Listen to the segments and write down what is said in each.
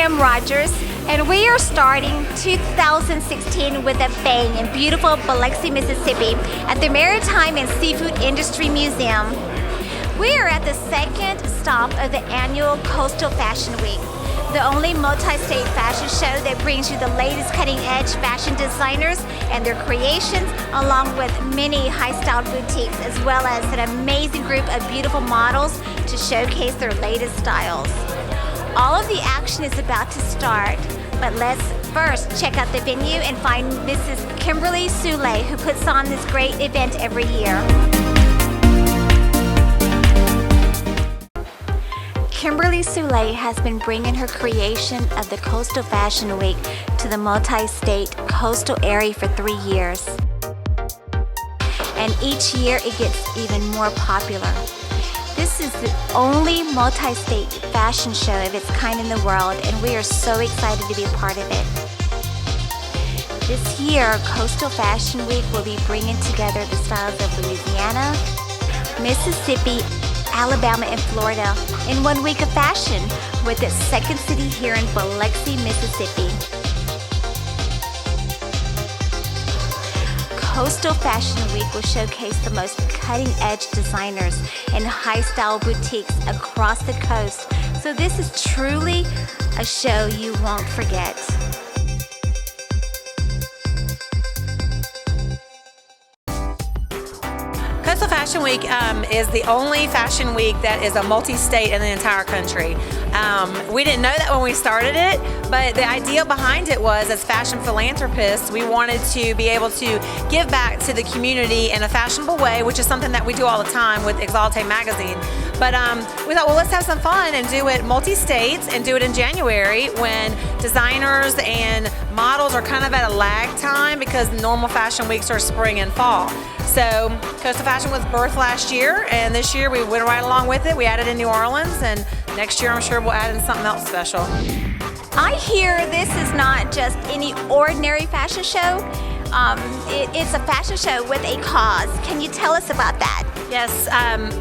at.PM Rodgers, and we are starting 2016 with a bang in beautiful Biloxi, Mississippi at the Maritime and Seafood Industry Museum. We are at the second stop of the annual Coastal Fashion Week, the only multi-state fashion show that brings you the latest cutting-edge fashion designers and their creations, along with many high-style boutiques, as well as an amazing group of beautiful models to showcase their latest styles. All of the action is about to start, but let's first check out the venue and find Mrs. Kimberly Sule, who puts on this great event every year. Kimberly Sule has been bringing her creation of the Coastal Fashion Week to the multi-state coastal area for 3 years. And each year it gets even more popular. This is the only multi-state fashion show of its kind in the world, and we are so excited to be a part of it. This year, Coastal Fashion Week will be bringing together the styles of Louisiana, Mississippi, Alabama, and Florida in 1 week of fashion, with its second city here in Biloxi, Mississippi. Coastal Fashion Week will showcase the most cutting-edge designers and high-style boutiques across the coast. So this is truly a show you won't forget. Coastal Fashion Week is the only fashion week that is a multi-state in the entire country. We didn't know that when we started it, but the idea behind it was, as fashion philanthropists, we wanted to be able to give back to the community in a fashionable way, which is something that we do all the time with Exalte Magazine. But we thought, well, let's have some fun and do it multi-states and do it in January when designers and models are kind of at a lag time because normal fashion weeks are spring and fall. So Coastal Fashion was birthed last year, and this year we went right along with it. We added in New Orleans, and next year I'm sure we'll add in something else special. I hear this is not just any ordinary fashion show. It's a fashion show with a cause. Can you tell us about that? Yes,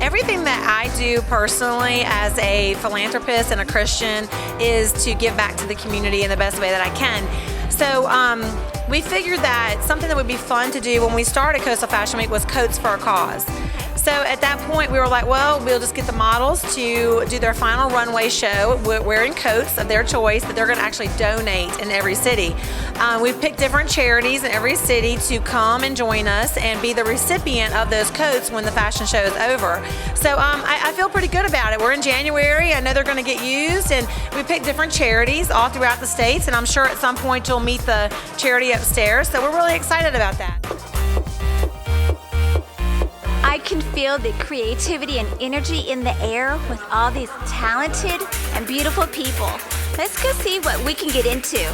everything that I do personally as a philanthropist and a Christian is to give back to the community in the best way that I can. So we figured that something that would be fun to do when we started Coastal Fashion Week was Coats for a Cause. So at that point we were like, well, we'll just get the models to do their final runway show wearing coats of their choice that they're going to actually donate in every city. We've picked different charities in every city to come and join us and be the recipient of those coats when the fashion show is over. So I feel pretty good about it. We're in January. I know they're going to get used, and we picked different charities all throughout the states, and I'm sure at some point you'll meet the charity upstairs. So we're really excited about that. I can feel the creativity and energy in the air with all these talented and beautiful people. Let's go see what we can get into.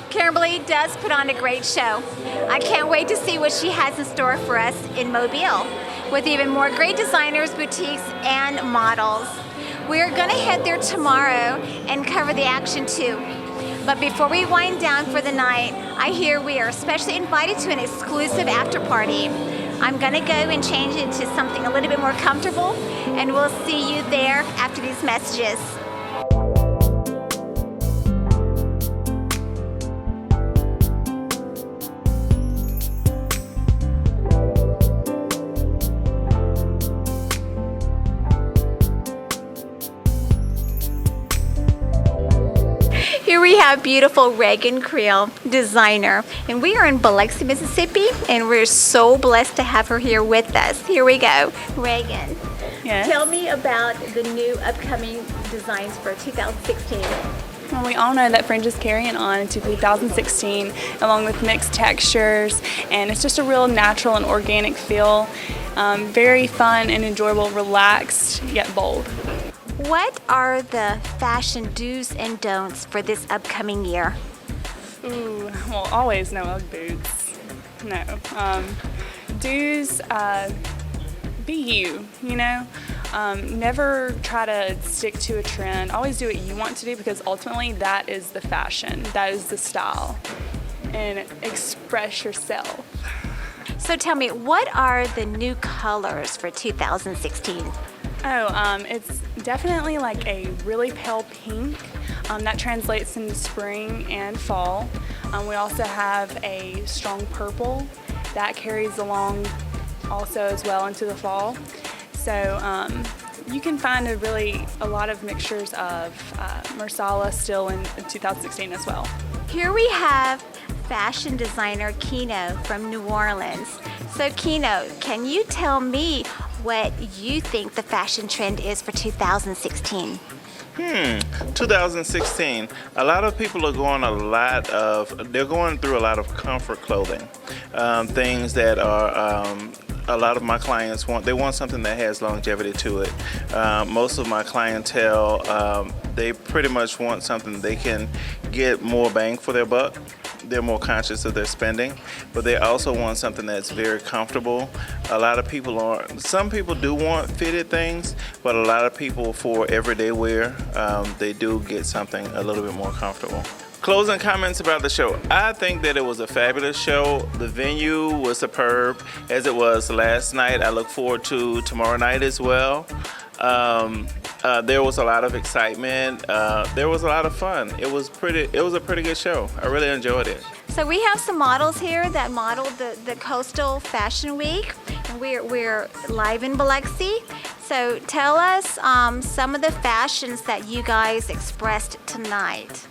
Kimberly does put on a great show. I can't wait to see what she has in store for us in Mobile, with even more great designers, boutiques, and models. We're gonna head there tomorrow and cover the action too. But before we wind down for the night, I hear we are specially invited to an exclusive after party. I'm gonna go and change into something a little bit more comfortable, and we'll see you there after these messages. Here we have beautiful Reagan Creel, designer, and we are in Biloxi, Mississippi, and we're so blessed to have her here with us. Here we go. Reagan, Yes. tell me about the new upcoming designs for 2016. Well, we all know that fringe is carrying on into 2016 along with mixed textures, and it's just a real natural and organic feel. Very fun and enjoyable, relaxed yet bold. What are the fashion do's and don'ts for this upcoming year? Ooh, well, always no Ugg boots. No. Do's, be you, you know? Never try to stick to a trend. Always do what you want to do, because ultimately that is the fashion, that is the style. And express yourself. So tell me, what are the new colors for 2016? It's definitely like a really pale pink that translates into spring and fall. We also have a strong purple that carries along also as well into the fall. So you can find a lot of mixtures of Marsala still in 2016 as well. Here we have fashion designer Kino from New Orleans. So Kino, can you tell me what you think the fashion trend is for 2016? 2016. A lot of people are they're going through a lot of comfort clothing. Things that are, a lot of my clients they want something that has longevity to it. Most of my clientele, they pretty much want something they can get more bang for their buck. They're more conscious of their spending, but they also want something that's very comfortable. Some people do want fitted things, but a lot of people for everyday wear, they do get something a little bit more comfortable. Closing comments about the show. I think that it was a fabulous show. The venue was superb, as it was last night. I look forward to tomorrow night as well. There was a lot of excitement. There was a lot of fun. It was a pretty good show. I really enjoyed it. So we have some models here that modeled the Coastal Fashion Week, and we're live in Biloxi. So tell us some of the fashions that you guys expressed tonight.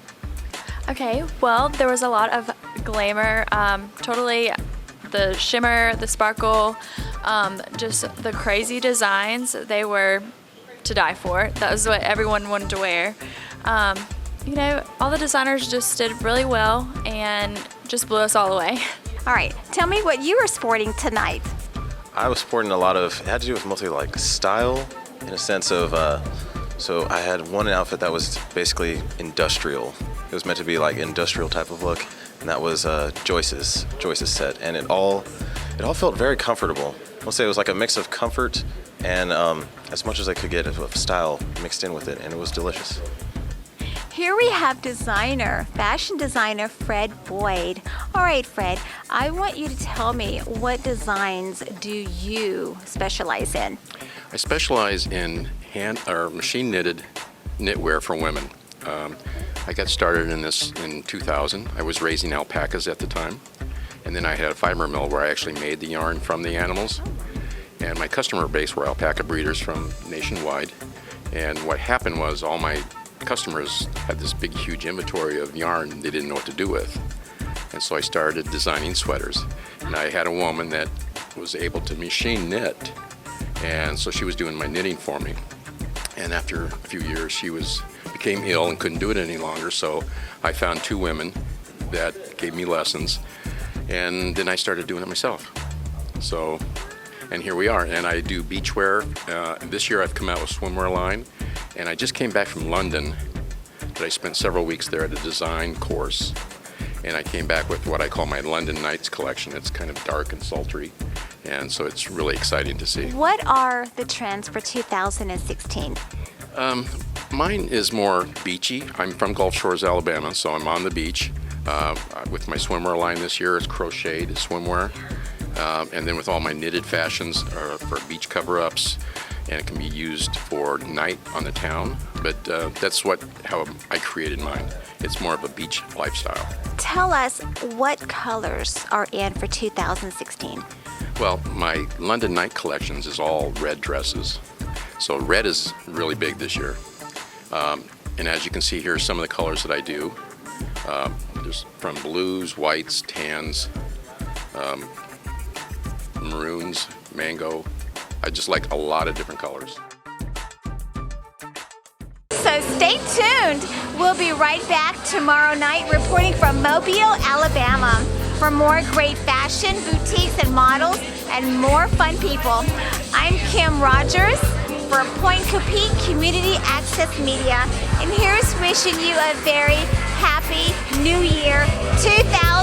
Okay, well, there was a lot of glamour, totally the shimmer, the sparkle, just the crazy designs. They were to die for. That was what everyone wanted to wear. All the designers just did really well and just blew us all away. All right, tell me what you were sporting tonight. I was sporting it had to do with mostly like style, in a sense of, so I had one outfit that was basically industrial. It was meant to be like industrial type of look, and that was Joyce's set, and it all felt very comfortable. I'll say it was like a mix of comfort and as much as I could get of style mixed in with it, and it was delicious. Here we have fashion designer Fred Boyd. All right, Fred, I want you to tell me, what designs do you specialize in? I specialize in hand or machine knitted knitwear for women. I got started in this in 2000. I was raising alpacas at the time, and then I had a fiber mill where I actually made the yarn from the animals. And my customer base were alpaca breeders from nationwide. And what happened was all my customers had this big, huge inventory of yarn they didn't know what to do with. And so I started designing sweaters. And I had a woman that was able to machine knit. And so she was doing my knitting for me. And after a few years, she became ill and couldn't do it any longer. So I found two women that gave me lessons. And then I started doing it myself. And here we are. And I do beachwear. This year I've come out with swimwear line. And I just came back from London, but I spent several weeks there at a design course. And I came back with what I call my London Nights collection. It's kind of dark and sultry, and so it's really exciting to see. What are the trends for 2016? Mine is more beachy. I'm from Gulf Shores, Alabama, so I'm on the beach. With my swimwear line this year, it's crocheted swimwear. And then with all my knitted fashions for beach cover-ups, and it can be used for night on the town. But that's how I created mine. It's more of a beach lifestyle. Tell us what colors are in for 2016. Well, my London Night collections is all red dresses. So red is really big this year. And as you can see here, some of the colors that I do, there's from blues, whites, tans, maroons, mango. I just like a lot of different colors. So stay tuned. We'll be right back tomorrow night reporting from Mobile, Alabama for more great fashion, boutiques, and models, and more fun people. I'm Kim Rodgers for Point Coupee Community Access Media, and here's wishing you a very happy New Year 2016.